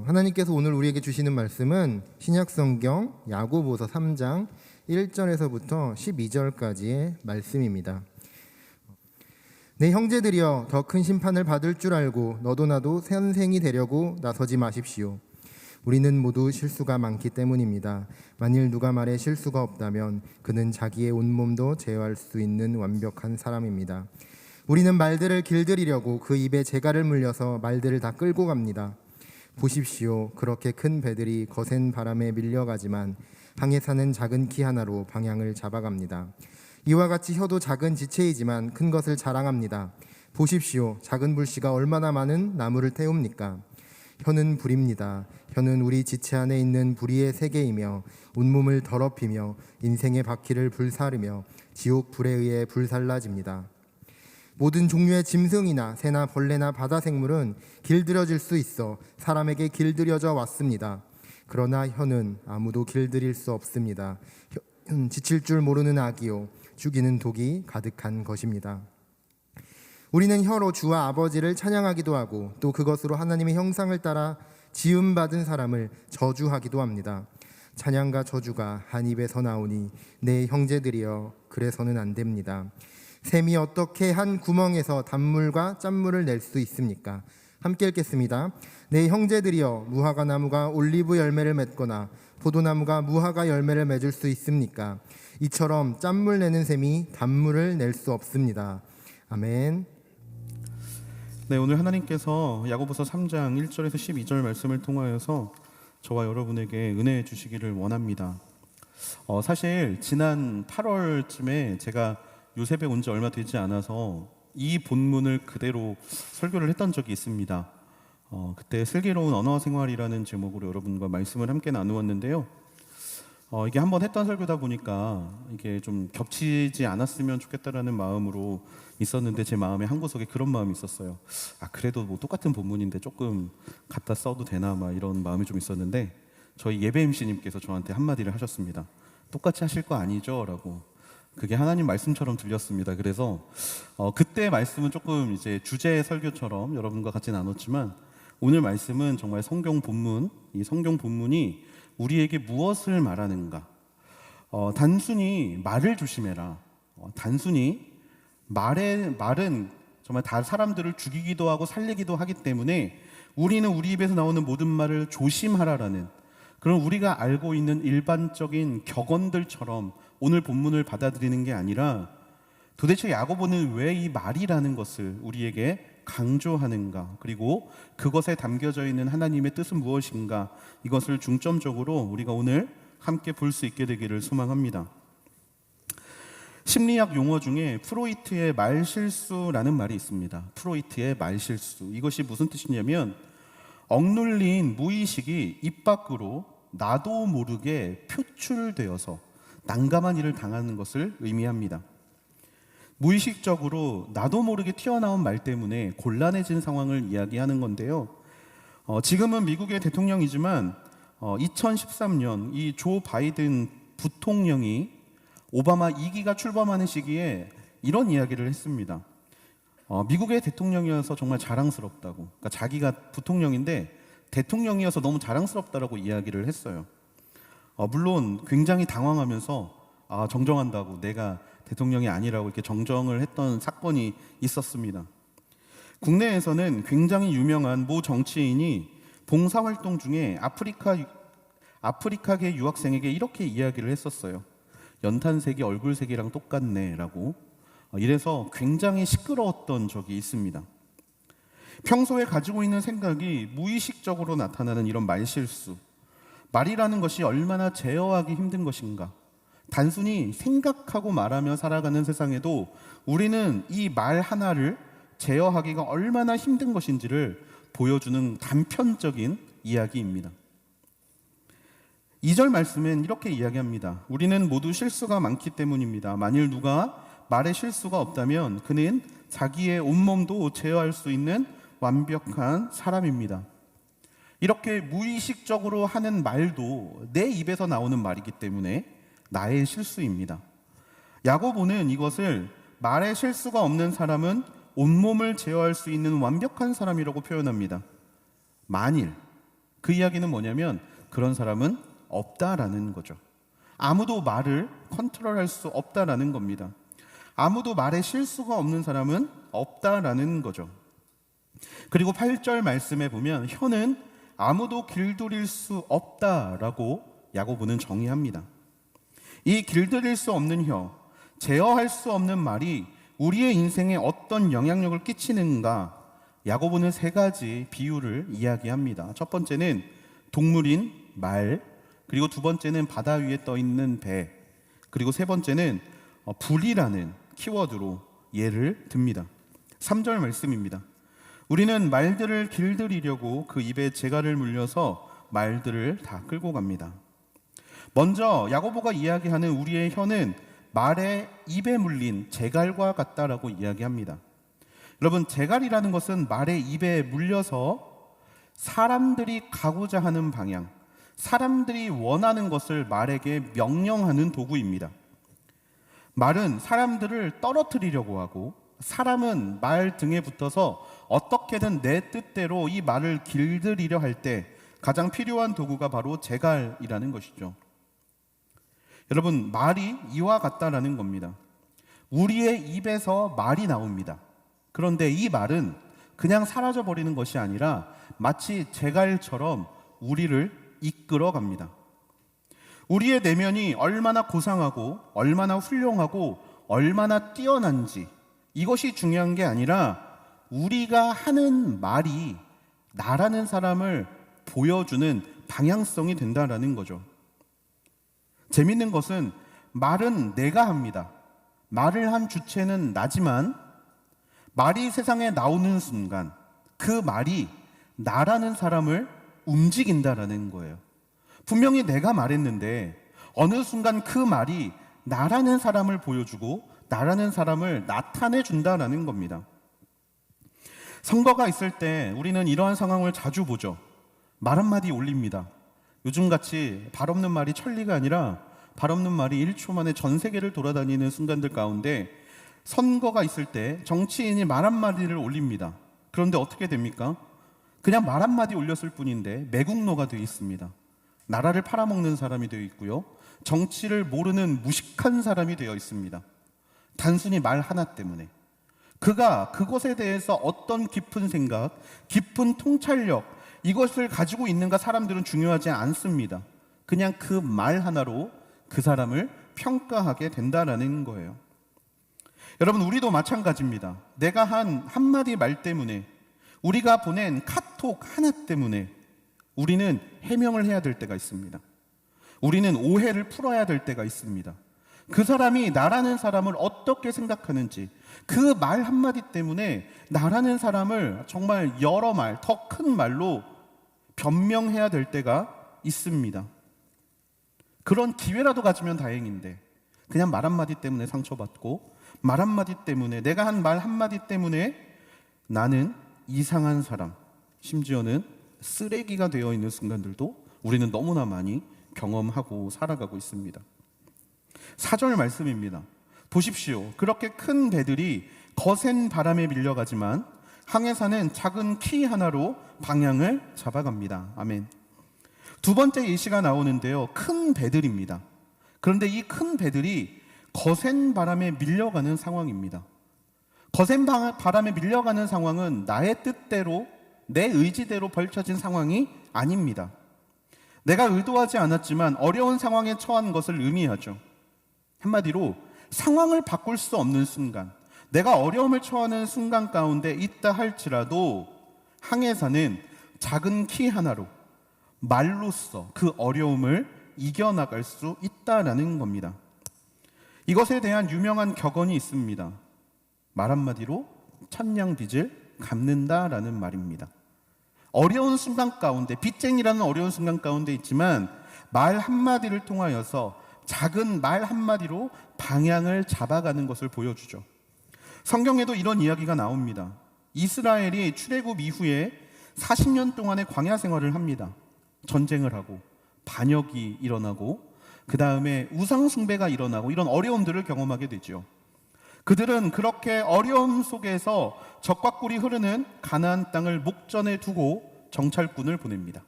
하나님께서 오늘 우리에게 주시는 말씀은 신약성경 야고보서 3장 1절에서부터 12절까지의 말씀입니다. 내 형제들이여, 더 큰 심판을 받을 줄 알고 너도 나도 선생이 되려고 나서지 마십시오. 우리는 모두 실수가 많기 때문입니다. 만일 누가 말에 실수가 없다면 그는 자기의 온몸도 제어할 수 있는 완벽한 사람입니다. 우리는 말들을 길들이려고 그 입에 재갈을 물려서 말들을 다 끌고 갑니다. 보십시오. 그렇게 큰 배들이 거센 바람에 밀려가지만 항해 사는 작은 키 하나로 방향을 잡아갑니다. 이와 같이 혀도 작은 지체이지만 큰 것을 자랑합니다. 보십시오. 작은 불씨가 얼마나 많은 나무를 태웁니까? 혀는 불입니다. 혀는 우리 지체 안에 있는 불의의 세계이며 온몸을 더럽히며 인생의 바퀴를 불사르며 지옥 불에 의해 불살라집니다. 모든 종류의 짐승이나 새나 벌레나 바다 생물은 길들여질 수 있어 사람에게 길들여져 왔습니다. 그러나 혀는 아무도 길들일 수 없습니다. 혀는 지칠 줄 모르는 악이요 죽이는 독이 가득한 것입니다. 우리는 혀로 주와 아버지를 찬양하기도 하고 또 그것으로 하나님의 형상을 따라 지음받은 사람을 저주하기도 합니다. 찬양과 저주가 한 입에서 나오니 내 형제들이여, 그래서는 안 됩니다. 샘이 어떻게 한 구멍에서 단물과 짠물을 낼 수 있습니까? 함께 읽겠습니다. 내 형제들이여, 무화과 나무가 올리브 열매를 맺거나 포도나무가 무화과 열매를 맺을 수 있습니까? 이처럼 짠물 내는 샘이 단물을 낼 수 없습니다. 아멘. 네, 오늘 하나님께서 야고보서 3장 1절에서 12절 말씀을 통하여서 저와 여러분에게 은혜 주시기를 원합니다. 사실 지난 8월쯤에 제가 요셉에 온 지 얼마 되지 않아서 이 본문을 그대로 설교를 했던 적이 있습니다. 그때 슬기로운 언어 생활이라는 제목으로 여러분과 말씀을 함께 나누었는데요. 이게 한번 했던 설교다 보니까 이게 좀 겹치지 않았으면 좋겠다라는 마음으로 있었는데 제 마음에 한 구석에 그런 마음이 있었어요. 그래도 뭐 똑같은 본문인데 조금 갖다 써도 되나 막 이런 마음이 좀 있었는데 저희 예배 MC님께서 저한테 한마디를 하셨습니다. 똑같이 하실 거 아니죠? 라고. 그게 하나님 말씀처럼 들렸습니다. 그래서 그때 말씀은 조금 이제 주제 설교처럼 여러분과 같이 나눴지만 오늘 말씀은 정말 성경 본문, 이 성경 본문이 우리에게 무엇을 말하는가? 단순히 말을 조심해라. 단순히 말은 정말 다 사람들을 죽이기도 하고 살리기도 하기 때문에 우리는 우리 입에서 나오는 모든 말을 조심하라라는 그런 우리가 알고 있는 일반적인 격언들처럼 오늘 본문을 받아들이는 게 아니라 도대체 야고보는 왜 이 말이라는 것을 우리에게 강조하는가, 그리고 그것에 담겨져 있는 하나님의 뜻은 무엇인가, 이것을 중점적으로 우리가 오늘 함께 볼 수 있게 되기를 소망합니다. 심리학 용어 중에 프로이트의 말실수라는 말이 있습니다. 프로이트의 말실수. 이것이 무슨 뜻이냐면 억눌린 무의식이 입 밖으로 나도 모르게 표출되어서 난감한 일을 당하는 것을 의미합니다. 무의식적으로 나도 모르게 튀어나온 말 때문에 곤란해진 상황을 이야기하는 건데요. 지금은 미국의 대통령이지만 2013년 이 조 바이든 부통령이 오바마 2기가 출범하는 시기에 이런 이야기를 했습니다. 미국의 대통령이어서 정말 자랑스럽다고, 그러니까 자기가 부통령인데 대통령이어서 너무 자랑스럽다라고 이야기를 했어요. 물론 굉장히 당황하면서 정정한다고, 내가 대통령이 아니라고 이렇게 정정을 했던 사건이 있었습니다. 국내에서는 굉장히 유명한 모 정치인이 봉사활동 중에 아프리카계 유학생에게 이렇게 이야기를 했었어요. 연탄색이 얼굴색이랑 똑같네 라고. 이래서 굉장히 시끄러웠던 적이 있습니다. 평소에 가지고 있는 생각이 무의식적으로 나타나는 이런 말실수, 말이라는 것이 얼마나 제어하기 힘든 것인가. 단순히 생각하고 말하며 살아가는 세상에도 우리는 이 말 하나를 제어하기가 얼마나 힘든 것인지를 보여주는 단편적인 이야기입니다. 2절 말씀엔 이렇게 이야기합니다. 우리는 모두 실수가 많기 때문입니다. 만일 누가 말에 실수가 없다면 그는 자기의 온몸도 제어할 수 있는 완벽한 사람입니다. 이렇게 무의식적으로 하는 말도 내 입에서 나오는 말이기 때문에 나의 실수입니다. 야고보는 이것을 말에 실수가 없는 사람은 온몸을 제어할 수 있는 완벽한 사람이라고 표현합니다. 만일 그 이야기는 뭐냐면 그런 사람은 없다라는 거죠. 아무도 말을 컨트롤할 수 없다라는 겁니다. 아무도 말에 실수가 없는 사람은 없다라는 거죠. 그리고 8절 말씀에 보면 혀는 아무도 길들일 수 없다라고 야고보는 정의합니다. 이 길들일 수 없는 혀, 제어할 수 없는 말이 우리의 인생에 어떤 영향력을 끼치는가, 야고보는 세 가지 비유를 이야기합니다. 첫 번째는 동물인 말, 그리고 두 번째는 바다 위에 떠 있는 배, 그리고 세 번째는 불이라는 키워드로 예를 듭니다. 3절 말씀입니다. 우리는 말들을 길들이려고 그 입에 재갈을 물려서 말들을 다 끌고 갑니다. 먼저 야고보가 이야기하는 우리의 혀는 말의 입에 물린 재갈과 같다라고 이야기합니다. 여러분, 재갈이라는 것은 말의 입에 물려서 사람들이 가고자 하는 방향, 사람들이 원하는 것을 말에게 명령하는 도구입니다. 말은 사람들을 떨어뜨리려고 하고, 사람은 말 등에 붙어서 어떻게든 내 뜻대로 이 말을 길들이려 할 때 가장 필요한 도구가 바로 재갈이라는 것이죠. 여러분, 말이 이와 같다라는 겁니다. 우리의 입에서 말이 나옵니다. 그런데 이 말은 그냥 사라져버리는 것이 아니라 마치 재갈처럼 우리를 이끌어 갑니다. 우리의 내면이 얼마나 고상하고 얼마나 훌륭하고 얼마나 뛰어난지, 이것이 중요한 게 아니라 우리가 하는 말이 나라는 사람을 보여주는 방향성이 된다라는 거죠. 재밌는 것은 말은 내가 합니다. 말을 한 주체는 나지만 말이 세상에 나오는 순간 그 말이 나라는 사람을 움직인다라는 거예요. 분명히 내가 말했는데 어느 순간 그 말이 나라는 사람을 보여주고 나라는 사람을 나타내 준다라는 겁니다. 선거가 있을 때 우리는 이러한 상황을 자주 보죠. 말 한마디 올립니다. 요즘같이 발 없는 말이 천리가 아니라 발 없는 말이 1초 만에 전 세계를 돌아다니는 순간들 가운데 선거가 있을 때 정치인이 말 한마디를 올립니다. 그런데 어떻게 됩니까? 그냥 말 한마디 올렸을 뿐인데 매국노가 되어 있습니다. 나라를 팔아먹는 사람이 되어 있고요. 정치를 모르는 무식한 사람이 되어 있습니다. 단순히 말 하나 때문에. 그가 그것에 대해서 어떤 깊은 생각, 깊은 통찰력, 이것을 가지고 있는가 사람들은 중요하지 않습니다. 그냥 그 말 하나로 그 사람을 평가하게 된다라는 거예요. 여러분, 우리도 마찬가지입니다. 내가 한 한마디 말 때문에, 우리가 보낸 카톡 하나 때문에 우리는 해명을 해야 될 때가 있습니다. 우리는 오해를 풀어야 될 때가 있습니다. 그 사람이 나라는 사람을 어떻게 생각하는지, 그 말 한마디 때문에 나라는 사람을 정말 여러 말, 더 큰 말로 변명해야 될 때가 있습니다. 그런 기회라도 가지면 다행인데 그냥 말 한마디 때문에 상처받고, 말 한마디 때문에, 내가 한 말 한마디 때문에 나는 이상한 사람, 심지어는 쓰레기가 되어 있는 순간들도 우리는 너무나 많이 경험하고 살아가고 있습니다. 4절 말씀입니다. 보십시오. 그렇게 큰 배들이 거센 바람에 밀려가지만 항해사는 작은 키 하나로 방향을 잡아갑니다. 아멘. 두 번째 예시가 나오는데요. 큰 배들입니다. 그런데 이 큰 배들이 거센 바람에 밀려가는 상황입니다. 거센 바람에 밀려가는 상황은 나의 뜻대로, 내 의지대로 벌쳐진 상황이 아닙니다. 내가 의도하지 않았지만 어려운 상황에 처한 것을 의미하죠. 한마디로 상황을 바꿀 수 없는 순간, 내가 어려움을 처하는 순간 가운데 있다 할지라도 항해사는 작은 키 하나로 말로써 그 어려움을 이겨나갈 수 있다라는 겁니다. 이것에 대한 유명한 격언이 있습니다. 말 한마디로 천냥빚을 갚는다라는 말입니다. 어려운 순간 가운데, 빚쟁이라는 어려운 순간 가운데 있지만 말 한마디를 통하여서, 작은 말 한마디로 방향을 잡아가는 것을 보여주죠. 성경에도 이런 이야기가 나옵니다. 이스라엘이 출애굽 이후에 40년 동안의 광야 생활을 합니다. 전쟁을 하고 반역이 일어나고 그 다음에 우상 숭배가 일어나고 이런 어려움들을 경험하게 되죠. 그들은 그렇게 어려움 속에서 적과 꿀이 흐르는 가나안 땅을 목전에 두고 정찰꾼을 보냅니다.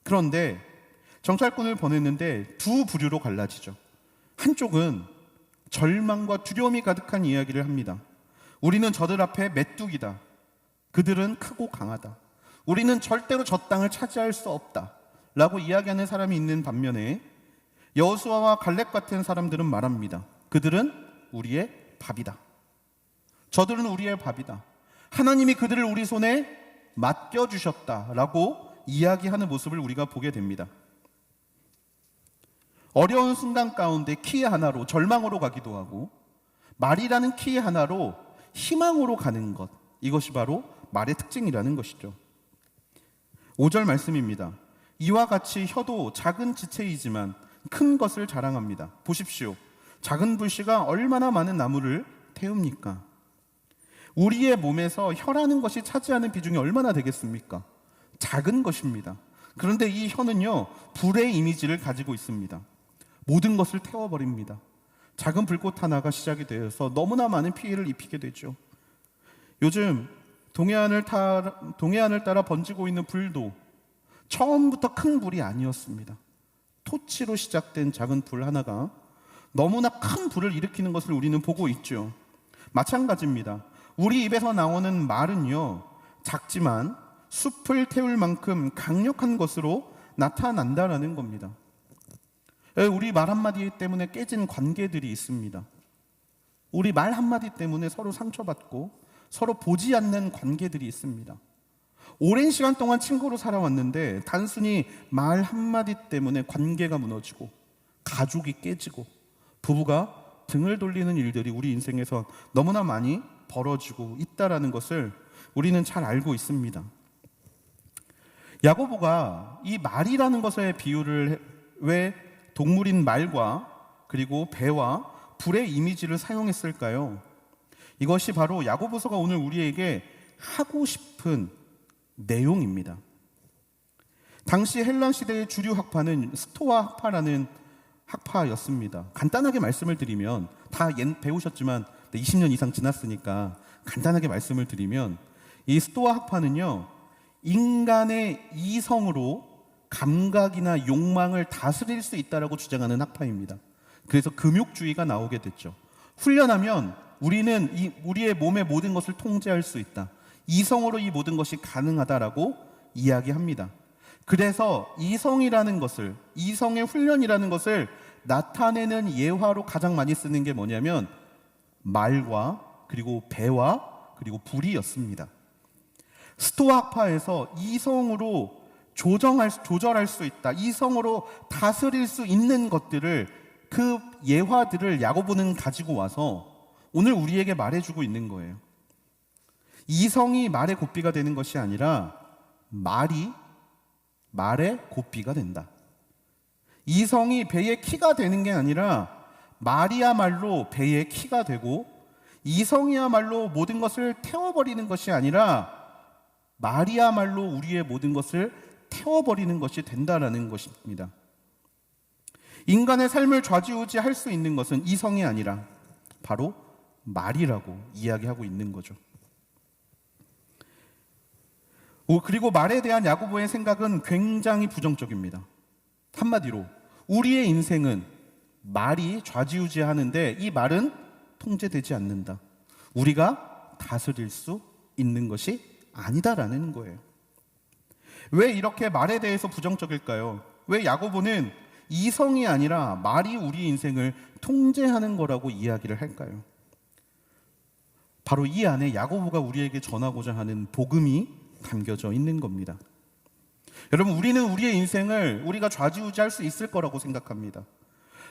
그런데 정찰꾼을 보냈는데 두 부류로 갈라지죠. 한쪽은 절망과 두려움이 가득한 이야기를 합니다. 우리는 저들 앞에 메뚜기다. 그들은 크고 강하다. 우리는 절대로 저 땅을 차지할 수 없다 라고 이야기하는 사람이 있는 반면에 여호수아와 갈렙 같은 사람들은 말합니다. 그들은 우리의 밥이다. 저들은 우리의 밥이다. 하나님이 그들을 우리 손에 맡겨주셨다라고 이야기하는 모습을 우리가 보게 됩니다. 어려운 순간 가운데 키 하나로 절망으로 가기도 하고 말이라는 키 하나로 희망으로 가는 것, 이것이 바로 말의 특징이라는 것이죠. 5절 말씀입니다. 이와 같이 혀도 작은 지체이지만 큰 것을 자랑합니다. 보십시오. 작은 불씨가 얼마나 많은 나무를 태웁니까? 우리의 몸에서 혀라는 것이 차지하는 비중이 얼마나 되겠습니까? 작은 것입니다. 그런데 이 혀는요, 불의 이미지를 가지고 있습니다. 모든 것을 태워버립니다. 작은 불꽃 하나가 시작이 되어서 너무나 많은 피해를 입히게 되죠. 요즘 동해안을 따라 번지고 있는 불도 처음부터 큰 불이 아니었습니다. 토치로 시작된 작은 불 하나가 너무나 큰 불을 일으키는 것을 우리는 보고 있죠. 마찬가지입니다. 우리 입에서 나오는 말은요, 작지만 숲을 태울 만큼 강력한 것으로 나타난다라는 겁니다. 우리 말 한마디 때문에 깨진 관계들이 있습니다. 우리 말 한마디 때문에 서로 상처받고 서로 보지 않는 관계들이 있습니다. 오랜 시간 동안 친구로 살아왔는데 단순히 말 한마디 때문에 관계가 무너지고 가족이 깨지고 부부가 등을 돌리는 일들이 우리 인생에서 너무나 많이 벌어지고 있다라는 것을 우리는 잘 알고 있습니다. 야고보가 이 말이라는 것에 비유를 왜 동물인 말과 그리고 배와 불의 이미지를 사용했을까요? 이것이 바로 야고보서가 오늘 우리에게 하고 싶은 내용입니다. 당시 헬란 시대의 주류 학파는 스토아 학파라는 학파였습니다. 간단하게 말씀을 드리면 다 배우셨지만 20년 이상 지났으니까 간단하게 말씀을 드리면 이 스토아 학파는요, 인간의 이성으로 감각이나 욕망을 다스릴 수 있다라고 주장하는 학파입니다. 그래서 금욕주의가 나오게 됐죠. 훈련하면 우리는 우리의 몸의 모든 것을 통제할 수 있다. 이성으로 이 모든 것이 가능하다라고 이야기합니다. 그래서 이성이라는 것을, 이성의 훈련이라는 것을 나타내는 예화로 가장 많이 쓰는 게 뭐냐면 말과 그리고 배와 그리고 불이었습니다. 스토아파에서 이성으로 조절할 수 있다, 이성으로 다스릴 수 있는 것들을, 그 예화들을 야고보는 가지고 와서 오늘 우리에게 말해주고 있는 거예요. 이성이 말의 고삐가 되는 것이 아니라 말이 말의 고삐가 된다. 이성이 배의 키가 되는 게 아니라 말이야말로 배의 키가 되고, 이성이야말로 모든 것을 태워버리는 것이 아니라 말이야말로 우리의 모든 것을 태워버리는 것이 된다라는 것입니다. 인간의 삶을 좌지우지할 수 있는 것은 이성이 아니라 바로 말이라고 이야기하고 있는 거죠. 그리고 말에 대한 야고보의 생각은 굉장히 부정적입니다. 한마디로 우리의 인생은 말이 좌지우지하는데 이 말은 통제되지 않는다. 우리가 다스릴 수 있는 것이 아니다라는 거예요. 왜 이렇게 말에 대해서 부정적일까요? 왜 야고보는 이성이 아니라 말이 우리 인생을 통제하는 거라고 이야기를 할까요? 바로 이 안에 야고보가 우리에게 전하고자 하는 복음이 담겨져 있는 겁니다. 여러분, 우리는 우리의 인생을 우리가 좌지우지할 수 있을 거라고 생각합니다.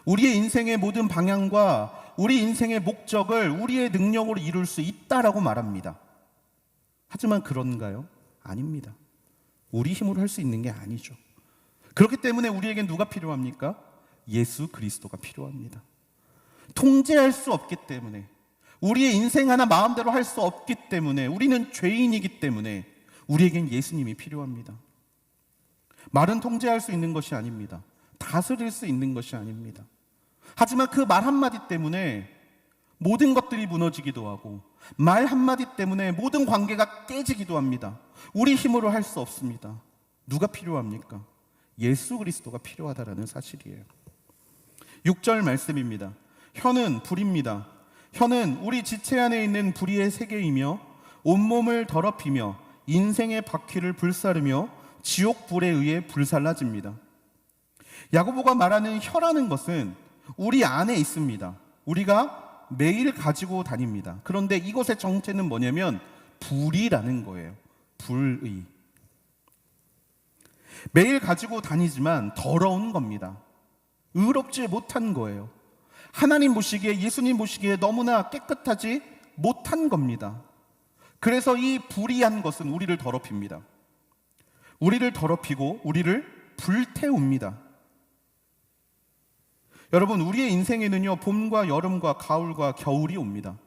우리의 인생의 모든 방향과 우리 인생의 목적을 우리의 능력으로 이룰 수 있다라고 말합니다. 하지만 그런가요? 아닙니다. 우리 힘으로 할 수 있는 게 아니죠. 그렇기 때문에 우리에겐 누가 필요합니까? 예수 그리스도가 필요합니다. 통제할 수 없기 때문에, 우리의 인생 하나 마음대로 할 수 없기 때문에, 우리는 죄인이기 때문에 우리에겐 예수님이 필요합니다. 말은 통제할 수 있는 것이 아닙니다. 다스릴 수 있는 것이 아닙니다. 하지만 그 말 한마디 때문에 모든 것들이 무너지기도 하고, 말 한마디 때문에 모든 관계가 깨지기도 합니다. 우리 힘으로 할 수 없습니다. 누가 필요합니까? 예수 그리스도가 필요하다라는 사실이에요. 6절 말씀입니다. 혀는 불입니다. 혀는 우리 지체 안에 있는 불의의 세계이며 온몸을 더럽히며 인생의 바퀴를 불사르며 지옥 불에 의해 불살라집니다. 야고보가 말하는 혀라는 것은 우리 안에 있습니다. 우리가 매일 가지고 다닙니다. 그런데 이것의 정체는 뭐냐면 불이라는 거예요. 불의. 매일 가지고 다니지만 더러운 겁니다. 의롭지 못한 거예요. 하나님 보시기에, 예수님 보시기에 너무나 깨끗하지 못한 겁니다. 그래서 이 불의한 것은 우리를 더럽힙니다. 우리를 더럽히고 우리를 불태웁니다. 여러분, 우리의 인생에는요, 봄과 여름과 가을과 겨울이 옵니다.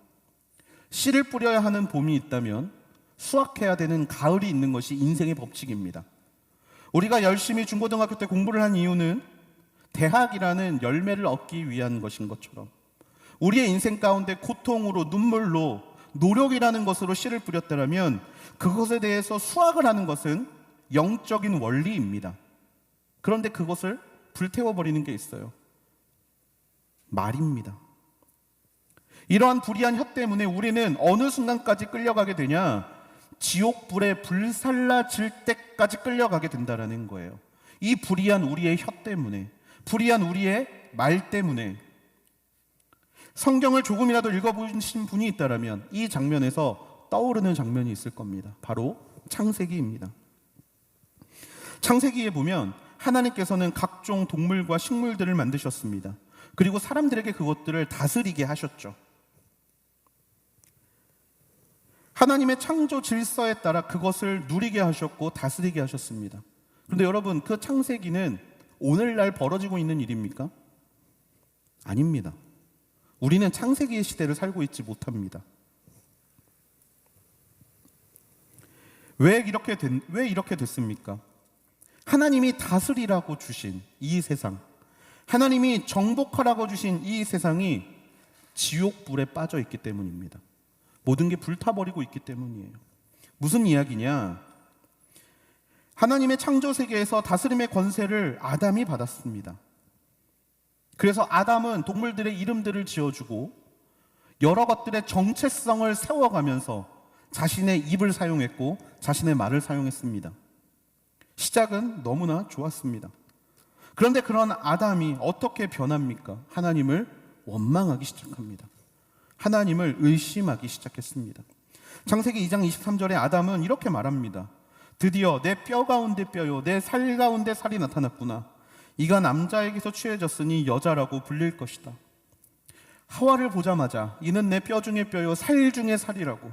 씨를 뿌려야 하는 봄이 있다면 수확해야 되는 가을이 있는 것이 인생의 법칙입니다. 우리가 열심히 중고등학교 때 공부를 한 이유는 대학이라는 열매를 얻기 위한 것인 것처럼 우리의 인생 가운데 고통으로, 눈물로, 노력이라는 것으로 씨를 뿌렸다면 그것에 대해서 수확을 하는 것은 영적인 원리입니다. 그런데 그것을 불태워버리는 게 있어요. 말입니다. 이러한 불의한 혀 때문에 우리는 어느 순간까지 끌려가게 되냐? 지옥불에 불살라질 때까지 끌려가게 된다는 거예요. 이 불의한 우리의 혀 때문에, 불의한 우리의 말 때문에. 성경을 조금이라도 읽어보신 분이 있다면 이 장면에서 떠오르는 장면이 있을 겁니다. 바로 창세기입니다. 창세기에 보면 하나님께서는 각종 동물과 식물들을 만드셨습니다. 그리고 사람들에게 그것들을 다스리게 하셨죠. 하나님의 창조 질서에 따라 그것을 누리게 하셨고 다스리게 하셨습니다. 그런데 여러분, 그 창세기는 오늘날 벌어지고 있는 일입니까? 아닙니다. 우리는 창세기의 시대를 살고 있지 못합니다. 왜 이렇게 됐습니까? 하나님이 다스리라고 주신 이 세상, 하나님이 정복하라고 주신 이 세상이 지옥불에 빠져 있기 때문입니다. 모든 게 불타버리고 있기 때문이에요. 무슨 이야기냐? 하나님의 창조 세계에서 다스림의 권세를 아담이 받았습니다. 그래서 아담은 동물들의 이름들을 지어주고 여러 것들의 정체성을 세워가면서 자신의 입을 사용했고 자신의 말을 사용했습니다. 시작은 너무나 좋았습니다. 그런데 그런 아담이 어떻게 변합니까? 하나님을 원망하기 시작합니다. 하나님을 의심하기 시작했습니다. 창세기 2장 23절에 아담은 이렇게 말합니다. 드디어 내 뼈 가운데 뼈요, 내 살 가운데 살이 나타났구나. 이가 남자에게서 취해졌으니 여자라고 불릴 것이다. 하와를 보자마자 이는 내 뼈 중에 뼈요, 살 중에 살이라고.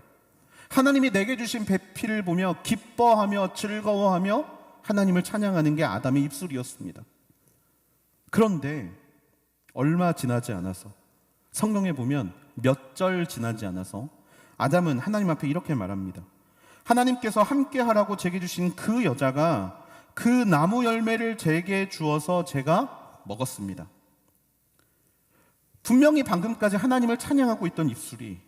하나님이 내게 주신 배필을 보며 기뻐하며 즐거워하며 하나님을 찬양하는 게 아담의 입술이었습니다. 그런데 얼마 지나지 않아서, 성경에 보면 몇 절 지나지 않아서 아담은 하나님 앞에 이렇게 말합니다. 하나님께서 함께 하라고 제게 주신 그 여자가 그 나무 열매를 제게 주어서 제가 먹었습니다. 분명히 방금까지 하나님을 찬양하고 있던 입술이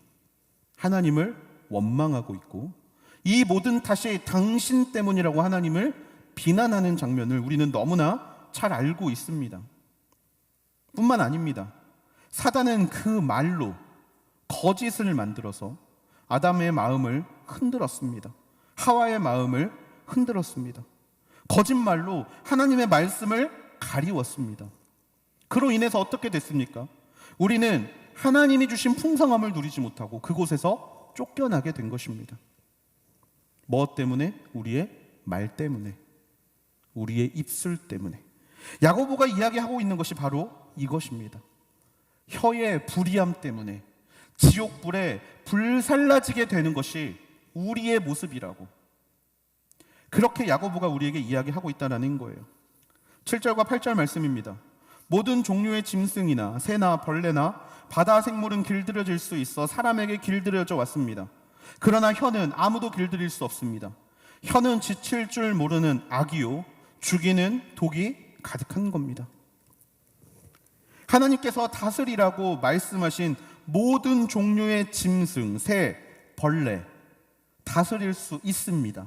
하나님을 원망하고 있고, 이 모든 탓이 당신 때문이라고 하나님을 비난하는 장면을 우리는 너무나 잘 알고 있습니다. 뿐만 아닙니다. 사단은 그 말로 거짓을 만들어서 아담의 마음을 흔들었습니다. 하와의 마음을 흔들었습니다. 거짓말로 하나님의 말씀을 가리웠습니다. 그로 인해서 어떻게 됐습니까? 우리는 하나님이 주신 풍성함을 누리지 못하고 그곳에서 쫓겨나게 된 것입니다. 무엇 때문에? 우리의 말 때문에, 우리의 입술 때문에. 야고보가 이야기하고 있는 것이 바로 이것입니다. 혀의 불의함 때문에 지옥불에 불살라지게 되는 것이 우리의 모습이라고, 그렇게 야고보가 우리에게 이야기하고 있다는 거예요. 7절과 8절 말씀입니다. 모든 종류의 짐승이나 새나 벌레나 바다 생물은 길들여질 수 있어 사람에게 길들여져 왔습니다. 그러나 혀는 아무도 길들일 수 없습니다. 혀는 지칠 줄 모르는 악이요 죽이는 독이 가득한 겁니다. 하나님께서 다스리라고 말씀하신 모든 종류의 짐승, 새, 벌레 다스릴 수 있습니다.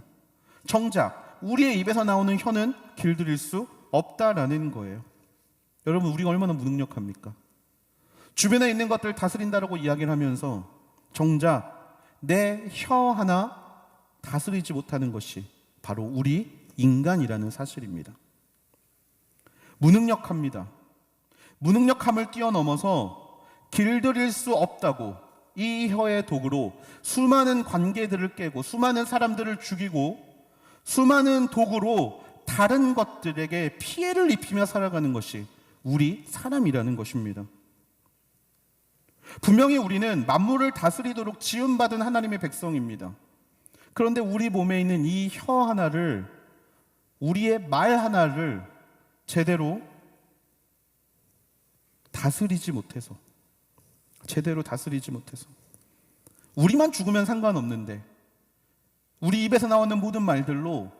정작 우리의 입에서 나오는 혀는 길들일 수 없다라는 거예요. 여러분, 우리가 얼마나 무능력합니까? 주변에 있는 것들 다스린다라고 이야기를 하면서 정작 내 혀 하나 다스리지 못하는 것이 바로 우리 인간이라는 사실입니다. 무능력합니다. 무능력함을 뛰어넘어서 길들일 수 없다고 이 혀의 도구로 수많은 관계들을 깨고 수많은 사람들을 죽이고 수많은 도구로 다른 것들에게 피해를 입히며 살아가는 것이 우리 사람이라는 것입니다. 분명히 우리는 만물을 다스리도록 지음받은 하나님의 백성입니다. 그런데 우리 몸에 있는 이 혀 하나를, 우리의 말 하나를 제대로 다스리지 못해서 우리만 죽으면 상관없는데 우리 입에서 나오는 모든 말들로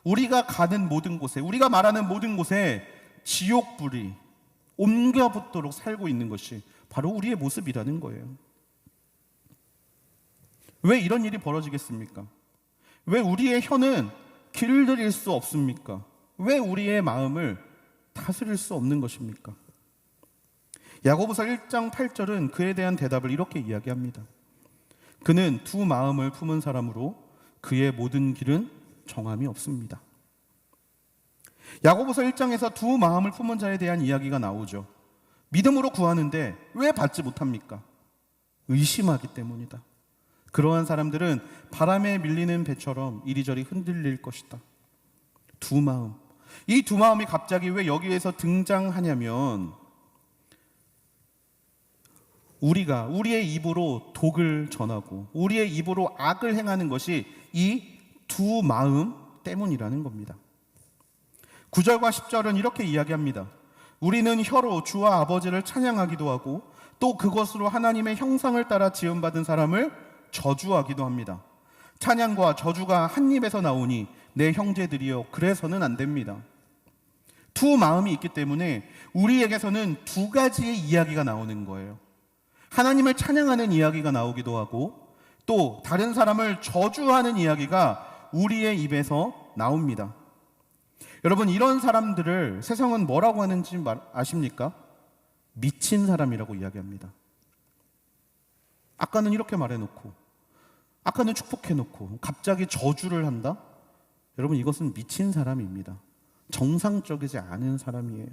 우리가 가는 모든 곳에, 우리가 말하는 모든 곳에 지옥불이 옮겨 붙도록 살고 있는 것이 바로 우리의 모습이라는 거예요. 왜 이런 일이 벌어지겠습니까? 왜 우리의 혀는 길들일 수 없습니까? 왜 우리의 마음을 다스릴 수 없는 것입니까? 야고보서 1장 8절은 그에 대한 대답을 이렇게 이야기합니다. 그는 두 마음을 품은 사람으로 그의 모든 길은 정함이 없습니다. 야고보서 1장에서 두 마음을 품은 자에 대한 이야기가 나오죠. 믿음으로 구하는데 왜 받지 못합니까? 의심하기 때문이다. 그러한 사람들은 바람에 밀리는 배처럼 이리저리 흔들릴 것이다. 두 마음. 이 두 마음이 갑자기 왜 여기에서 등장하냐면 우리가 우리의 입으로 독을 전하고 우리의 입으로 악을 행하는 것이 이 두 마음 때문이라는 겁니다. 9절과 10절은 이렇게 이야기합니다. 우리는 혀로 주와 아버지를 찬양하기도 하고 또 그것으로 하나님의 형상을 따라 지음받은 사람을 저주하기도 합니다. 찬양과 저주가 한 입에서 나오니 내 형제들이여 그래서는 안 됩니다. 두 마음이 있기 때문에 우리에게서는 두 가지의 이야기가 나오는 거예요. 하나님을 찬양하는 이야기가 나오기도 하고 또 다른 사람을 저주하는 이야기가 우리의 입에서 나옵니다. 여러분, 이런 사람들을 세상은 뭐라고 하는지 아십니까? 미친 사람이라고 이야기합니다. 아까는 이렇게 말해놓고 아까는 축복해놓고 갑자기 저주를 한다? 여러분, 이것은 미친 사람입니다. 정상적이지 않은 사람이에요.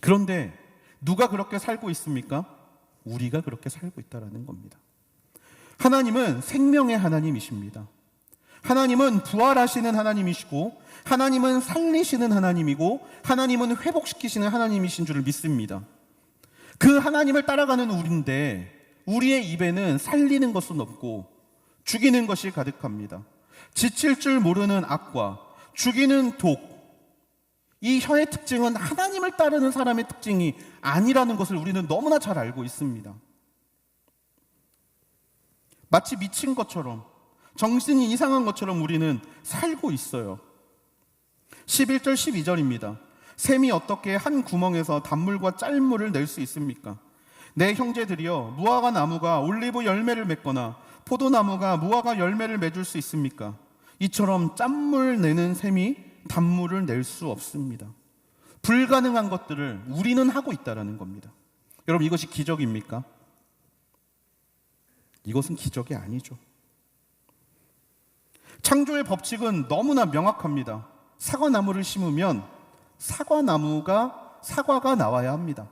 그런데 누가 그렇게 살고 있습니까? 우리가 그렇게 살고 있다는 겁니다. 하나님은 생명의 하나님이십니다. 하나님은 부활하시는 하나님이시고 하나님은 살리시는 하나님이고 하나님은 회복시키시는 하나님이신 줄을 믿습니다. 그 하나님을 따라가는 우리인데 우리의 입에는 살리는 것은 없고 죽이는 것이 가득합니다. 지칠 줄 모르는 악과 죽이는 독, 이 혀의 특징은 하나님을 따르는 사람의 특징이 아니라는 것을 우리는 너무나 잘 알고 있습니다. 마치 미친 것처럼, 정신이 이상한 것처럼 우리는 살고 있어요. 11절 12절입니다. 샘이 어떻게 한 구멍에서 단물과 짤물을 낼 수 있습니까? 내 형제들이여, 무화과 나무가 올리브 열매를 맺거나 포도나무가 무화과 열매를 맺을 수 있습니까? 이처럼 짠물 내는 샘이 단물을 낼 수 없습니다. 불가능한 것들을 우리는 하고 있다는 겁니다. 여러분, 이것이 기적입니까? 이것은 기적이 아니죠. 창조의 법칙은 너무나 명확합니다. 사과나무를 심으면 사과가 나와야 합니다.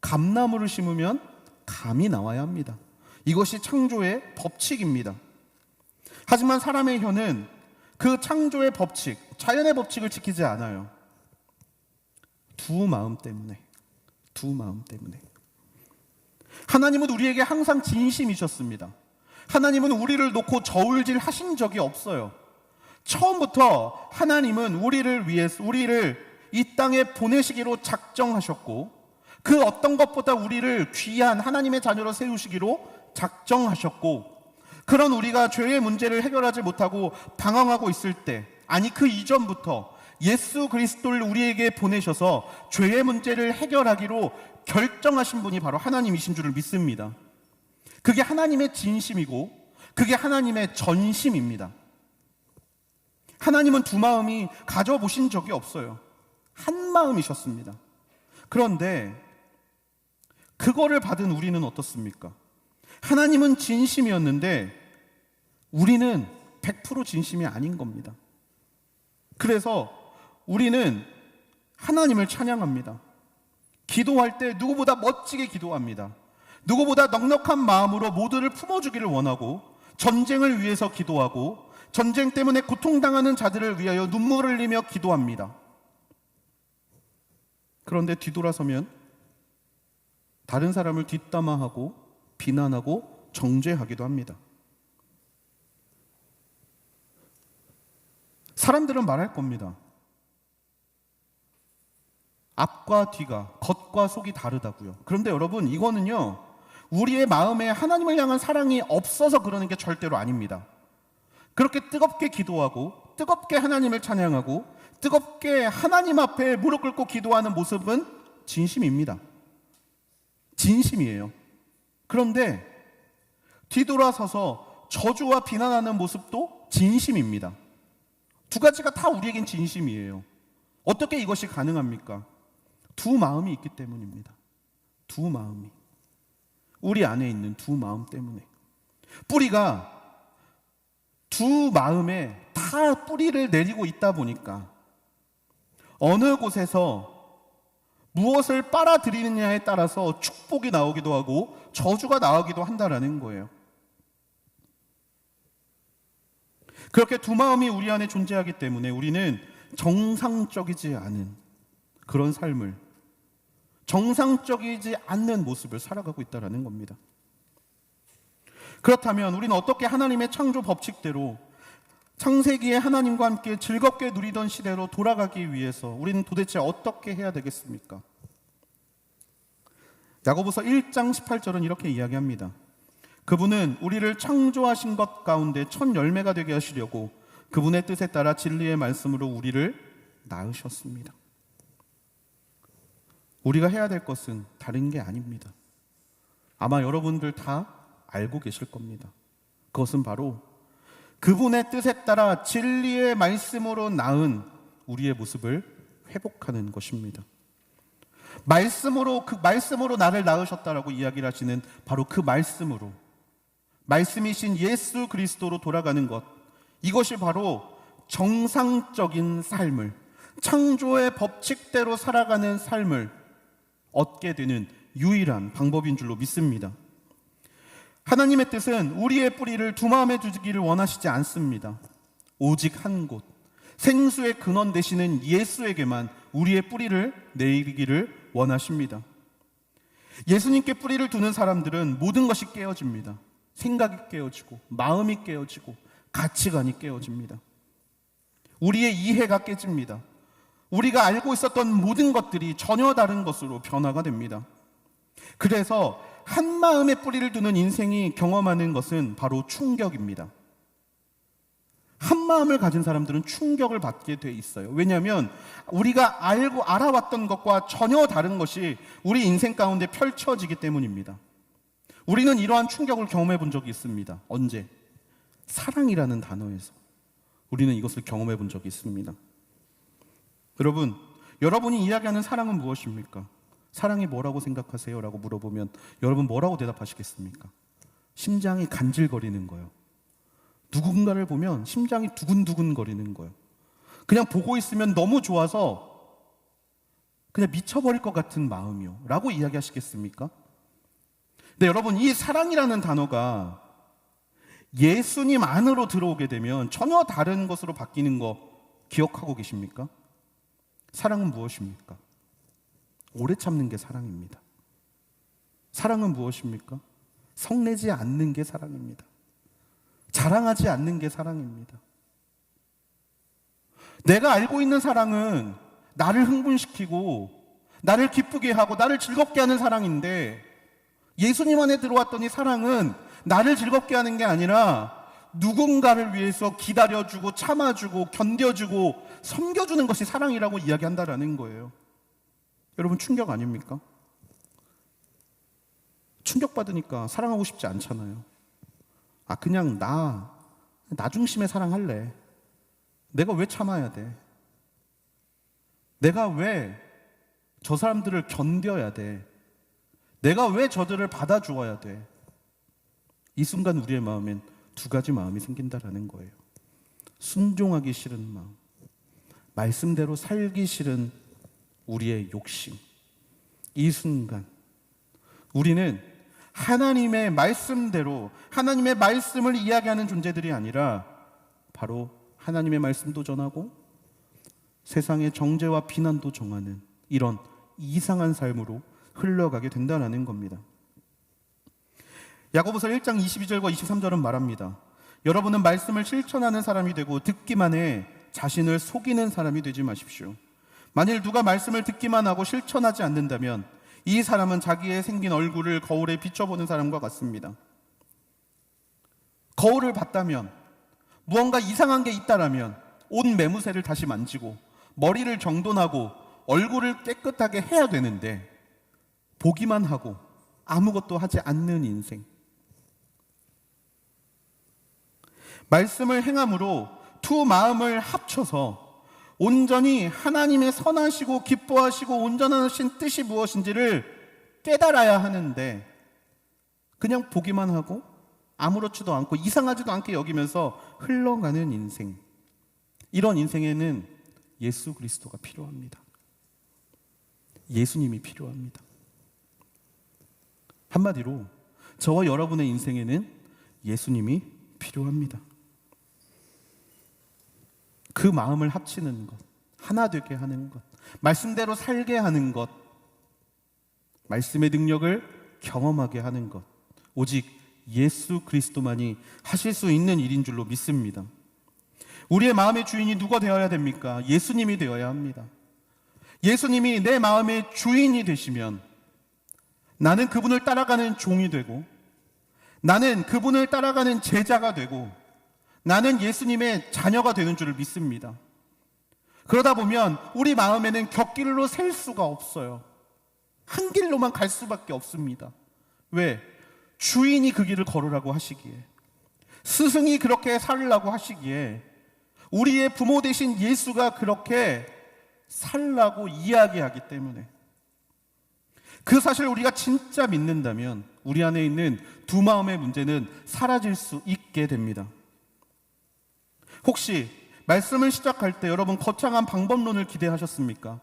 감나무를 심으면 감이 나와야 합니다. 이것이 창조의 법칙입니다. 하지만 사람의 혀는 그 창조의 법칙, 자연의 법칙을 지키지 않아요. 두 마음 때문에. 하나님은 우리에게 항상 진심이셨습니다. 하나님은 우리를 놓고 저울질 하신 적이 없어요. 처음부터 하나님은 우리를 위해서, 우리를 이 땅에 보내시기로 작정하셨고 그 어떤 것보다 우리를 귀한 하나님의 자녀로 세우시기로 작정하셨고, 그런 우리가 죄의 문제를 해결하지 못하고 방황하고 있을 때, 아니 그 이전부터 예수 그리스도를 우리에게 보내셔서 죄의 문제를 해결하기로 결정하신 분이 바로 하나님이신 줄을 믿습니다. 그게 하나님의 진심이고 그게 하나님의 전심입니다. 하나님은 두 마음이 가져보신 적이 없어요. 한 마음이셨습니다. 그런데 그거를 받은 우리는 어떻습니까? 하나님은 진심이었는데 우리는 100% 진심이 아닌 겁니다. 그래서 우리는 하나님을 찬양합니다. 기도할 때 누구보다 멋지게 기도합니다. 누구보다 넉넉한 마음으로 모두를 품어주기를 원하고, 전쟁을 위해서 기도하고, 전쟁 때문에 고통당하는 자들을 위하여 눈물을 흘리며 기도합니다. 그런데 뒤돌아서면 다른 사람을 뒷담화하고 비난하고 정죄하기도 합니다. 사람들은 말할 겁니다. 앞과 뒤가, 겉과 속이 다르다고요. 그런데 여러분, 이거는요, 우리의 마음에 하나님을 향한 사랑이 없어서 그러는 게 절대로 아닙니다. 그렇게 뜨겁게 기도하고 뜨겁게 하나님을 찬양하고 뜨겁게 하나님 앞에 무릎 꿇고 기도하는 모습은 진심입니다. 진심이에요. 그런데 뒤돌아서서 저주와 비난하는 모습도 진심입니다. 두 가지가 다 우리에겐 진심이에요. 어떻게 이것이 가능합니까? 두 마음이 있기 때문입니다. 두 마음이. 우리 안에 있는 두 마음 때문에. 뿌리가 두 마음에 다 뿌리를 내리고 있다 보니까 어느 곳에서 무엇을 빨아들이느냐에 따라서 축복이 나오기도 하고 저주가 나오기도 한다라는 거예요. 그렇게 두 마음이 우리 안에 존재하기 때문에 우리는 정상적이지 않은 그런 삶을, 정상적이지 않는 모습을 살아가고 있다는 겁니다. 그렇다면 우리는 어떻게 하나님의 창조 법칙대로 창세기에 하나님과 함께 즐겁게 누리던 시대로 돌아가기 위해서 우리는 도대체 어떻게 해야 되겠습니까? 야고보서 1장 18절은 이렇게 이야기합니다. 그분은 우리를 창조하신 것 가운데 첫 열매가 되게 하시려고 그분의 뜻에 따라 진리의 말씀으로 우리를 낳으셨습니다. 우리가 해야 될 것은 다른 게 아닙니다. 아마 여러분들 다 알고 계실 겁니다. 그것은 바로 그분의 뜻에 따라 진리의 말씀으로 낳은 우리의 모습을 회복하는 것입니다. 그 말씀으로 나를 낳으셨다라고 이야기를 하시는 바로 그 말씀으로, 말씀이신 예수 그리스도로 돌아가는 것, 이것이 바로 정상적인 삶을, 창조의 법칙대로 살아가는 삶을 얻게 되는 유일한 방법인 줄로 믿습니다. 하나님의 뜻은 우리의 뿌리를 두 마음에 두기를 원하시지 않습니다. 오직 한 곳, 생수의 근원 되시는 예수에게만 우리의 뿌리를 내리기를 원하십니다. 예수님께 뿌리를 두는 사람들은 모든 것이 깨어집니다. 생각이 깨어지고, 마음이 깨어지고, 가치관이 깨어집니다. 우리의 이해가 깨집니다. 우리가 알고 있었던 모든 것들이 전혀 다른 것으로 변화가 됩니다. 그래서 한 마음의 뿌리를 두는 인생이 경험하는 것은 바로 충격입니다. 한 마음을 가진 사람들은 충격을 받게 돼 있어요. 왜냐하면 우리가 알아왔던 것과 전혀 다른 것이 우리 인생 가운데 펼쳐지기 때문입니다. 우리는 이러한 충격을 경험해 본 적이 있습니다. 언제? 사랑이라는 단어에서 우리는 이것을 경험해 본 적이 있습니다. 여러분, 여러분이 이야기하는 사랑은 무엇입니까? 사랑이 뭐라고 생각하세요? 라고 물어보면 여러분 뭐라고 대답하시겠습니까? 심장이 간질거리는 거예요. 누군가를 보면 심장이 두근두근 거리는 거예요. 그냥 보고 있으면 너무 좋아서 그냥 미쳐버릴 것 같은 마음이요 라고 이야기하시겠습니까? 근데 여러분, 이 사랑이라는 단어가 예수님 안으로 들어오게 되면 전혀 다른 것으로 바뀌는 거 기억하고 계십니까? 사랑은 무엇입니까? 오래 참는 게 사랑입니다. 사랑은 무엇입니까? 성내지 않는 게 사랑입니다. 자랑하지 않는 게 사랑입니다. 내가 알고 있는 사랑은 나를 흥분시키고 나를 기쁘게 하고 나를 즐겁게 하는 사랑인데, 예수님 안에 들어왔더니 사랑은 나를 즐겁게 하는 게 아니라 누군가를 위해서 기다려주고 참아주고 견뎌주고 섬겨주는 것이 사랑이라고 이야기한다라는 거예요. 여러분, 충격 아닙니까? 충격받으니까 사랑하고 싶지 않잖아요. 그냥 나 중심의 사랑할래. 내가 왜 참아야 돼? 내가 왜 저 사람들을 견뎌야 돼? 내가 왜 저들을 받아주어야 돼? 이 순간 우리의 마음엔 두 가지 마음이 생긴다라는 거예요. 순종하기 싫은 마음, 말씀대로 살기 싫은 우리의 욕심. 이 순간 우리는 하나님의 말씀대로 하나님의 말씀을 이야기하는 존재들이 아니라 바로 하나님의 말씀도 전하고 세상의 정죄와 비난도 정하는 이런 이상한 삶으로 흘러가게 된다는 겁니다. 야고보서 1장 22절과 23절은 말합니다. 여러분은 말씀을 실천하는 사람이 되고 듣기만 해 자신을 속이는 사람이 되지 마십시오. 만일 누가 말씀을 듣기만 하고 실천하지 않는다면 이 사람은 자기의 생긴 얼굴을 거울에 비춰보는 사람과 같습니다. 거울을 봤다면 무언가 이상한 게 있다라면 옷 매무새를 다시 만지고 머리를 정돈하고 얼굴을 깨끗하게 해야 되는데 보기만 하고 아무것도 하지 않는 인생. 말씀을 행함으로 두 마음을 합쳐서 온전히 하나님의 선하시고 기뻐하시고 온전하신 뜻이 무엇인지를 깨달아야 하는데 그냥 보기만 하고 아무렇지도 않고 이상하지도 않게 여기면서 흘러가는 인생. 이런 인생에는 예수 그리스도가 필요합니다. 예수님이 필요합니다. 한마디로 저와 여러분의 인생에는 예수님이 필요합니다. 그 마음을 합치는 것, 하나 되게 하는 것, 말씀대로 살게 하는 것, 말씀의 능력을 경험하게 하는 것, 오직 예수 그리스도만이 하실 수 있는 일인 줄로 믿습니다. 우리의 마음의 주인이 누가 되어야 됩니까? 예수님이 되어야 합니다. 예수님이 내 마음의 주인이 되시면 나는 그분을 따라가는 종이 되고 나는 그분을 따라가는 제자가 되고 나는 예수님의 자녀가 되는 줄을 믿습니다. 그러다 보면 우리 마음에는 곁길로 셀 수가 없어요. 한 길로만 갈 수밖에 없습니다. 왜? 주인이 그 길을 걸으라고 하시기에, 스승이 그렇게 살라고 하시기에, 우리의 부모 되신 예수가 그렇게 살라고 이야기하기 때문에, 그 사실을 우리가 진짜 믿는다면 우리 안에 있는 두 마음의 문제는 사라질 수 있게 됩니다. 혹시 말씀을 시작할 때 여러분 거창한 방법론을 기대하셨습니까?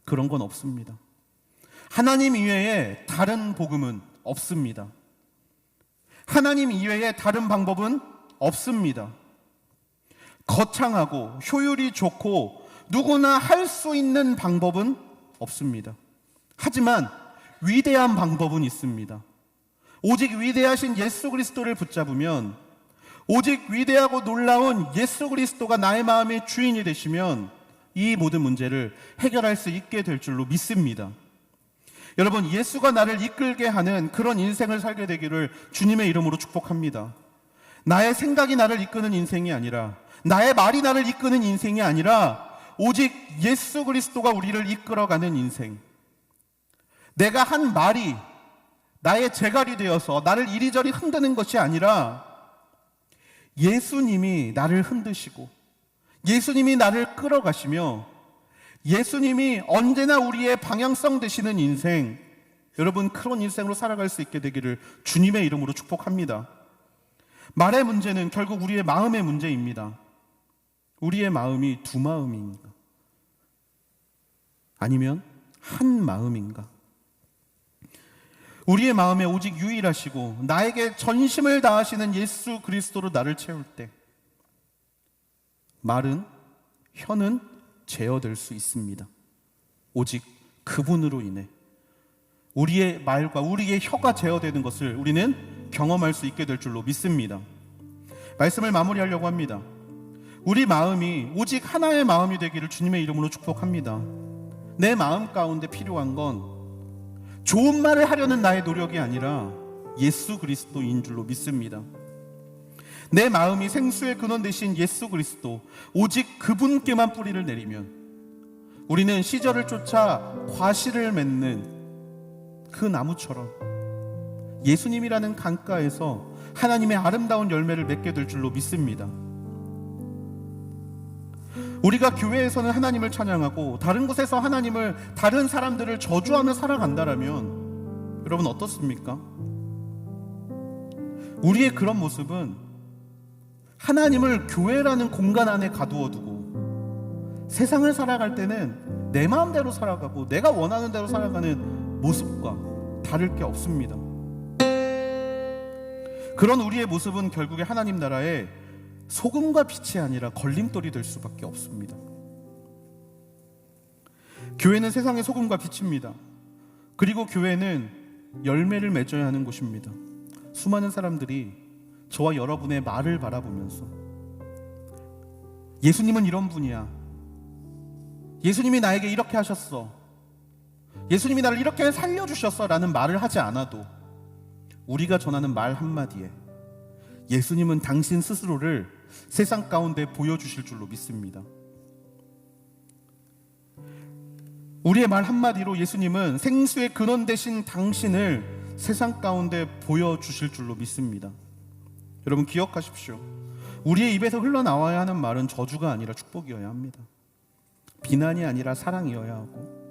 그런 건 없습니다. 하나님 이외에 다른 복음은 없습니다. 하나님 이외에 다른 방법은 없습니다. 거창하고 효율이 좋고 누구나 할 수 있는 방법은 없습니다. 하지만 위대한 방법은 있습니다. 오직 위대하신 예수 그리스도를 붙잡으면, 오직 위대하고 놀라운 예수 그리스도가 나의 마음의 주인이 되시면 이 모든 문제를 해결할 수 있게 될 줄로 믿습니다. 여러분, 예수가 나를 이끌게 하는 그런 인생을 살게 되기를 주님의 이름으로 축복합니다. 나의 생각이 나를 이끄는 인생이 아니라, 나의 말이 나를 이끄는 인생이 아니라 오직 예수 그리스도가 우리를 이끌어가는 인생. 내가 한 말이 나의 재갈이 되어서 나를 이리저리 흔드는 것이 아니라 예수님이 나를 흔드시고 예수님이 나를 끌어가시며 예수님이 언제나 우리의 방향성 되시는 인생, 여러분 그런 인생으로 살아갈 수 있게 되기를 주님의 이름으로 축복합니다. 말의 문제는 결국 우리의 마음의 문제입니다. 우리의 마음이 두 마음인가? 아니면 한 마음인가? 우리의 마음에 오직 유일하시고 나에게 전심을 다하시는 예수 그리스도로 나를 채울 때 말은, 혀는 제어될 수 있습니다. 오직 그분으로 인해 우리의 말과 우리의 혀가 제어되는 것을 우리는 경험할 수 있게 될 줄로 믿습니다. 말씀을 마무리하려고 합니다. 우리 마음이 오직 하나의 마음이 되기를 주님의 이름으로 축복합니다. 내 마음 가운데 필요한 건 좋은 말을 하려는 나의 노력이 아니라 예수 그리스도인 줄로 믿습니다. 내 마음이 생수의 근원 되신 예수 그리스도, 오직 그분께만 뿌리를 내리면 우리는 시절을 쫓아 과실을 맺는 그 나무처럼 예수님이라는 강가에서 하나님의 아름다운 열매를 맺게 될 줄로 믿습니다. 우리가 교회에서는 하나님을 찬양하고 다른 곳에서 하나님을, 다른 사람들을 저주하며 살아간다라면 여러분 어떻습니까? 우리의 그런 모습은 하나님을 교회라는 공간 안에 가두어 두고 세상을 살아갈 때는 내 마음대로 살아가고 내가 원하는 대로 살아가는 모습과 다를 게 없습니다. 그런 우리의 모습은 결국에 하나님 나라에 소금과 빛이 아니라 걸림돌이 될 수밖에 없습니다. 교회는 세상의 소금과 빛입니다. 그리고 교회는 열매를 맺어야 하는 곳입니다. 수많은 사람들이 저와 여러분의 말을 바라보면서 예수님은 이런 분이야, 예수님이 나에게 이렇게 하셨어, 예수님이 나를 이렇게 살려주셨어 라는 말을 하지 않아도 우리가 전하는 말 한마디에 예수님은 당신 스스로를 세상 가운데 보여주실 줄로 믿습니다. 우리의 말 한마디로 예수님은 생수의 근원 되신 당신을 세상 가운데 보여주실 줄로 믿습니다. 여러분 기억하십시오. 우리의 입에서 흘러나와야 하는 말은 저주가 아니라 축복이어야 합니다. 비난이 아니라 사랑이어야 하고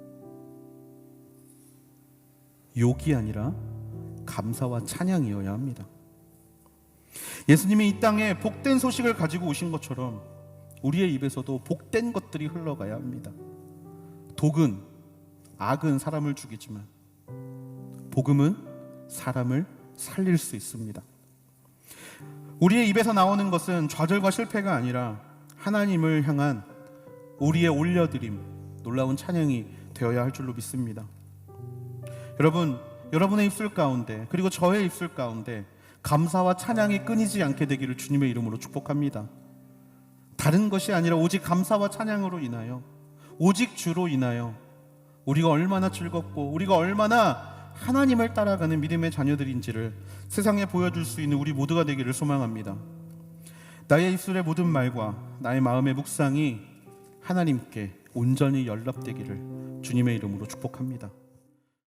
욕이 아니라 감사와 찬양이어야 합니다. 예수님이 이 땅에 복된 소식을 가지고 오신 것처럼 우리의 입에서도 복된 것들이 흘러가야 합니다. 독은, 악은 사람을 죽이지만 복음은 사람을 살릴 수 있습니다. 우리의 입에서 나오는 것은 좌절과 실패가 아니라 하나님을 향한 우리의 올려드림, 놀라운 찬양이 되어야 할 줄로 믿습니다. 여러분, 여러분의 입술 가운데 그리고 저의 입술 가운데 감사와 찬양이 끊이지 않게 되기를 주님의 이름으로 축복합니다. 다른 것이 아니라 오직 감사와 찬양으로 인하여, 오직 주로 인하여 우리가 얼마나 즐겁고 우리가 얼마나 하나님을 따라가는 믿음의 자녀들인지를 세상에 보여줄 수 있는 우리 모두가 되기를 소망합니다. 나의 입술의 모든 말과 나의 마음의 묵상이 하나님께 온전히 연락되기를 주님의 이름으로 축복합니다.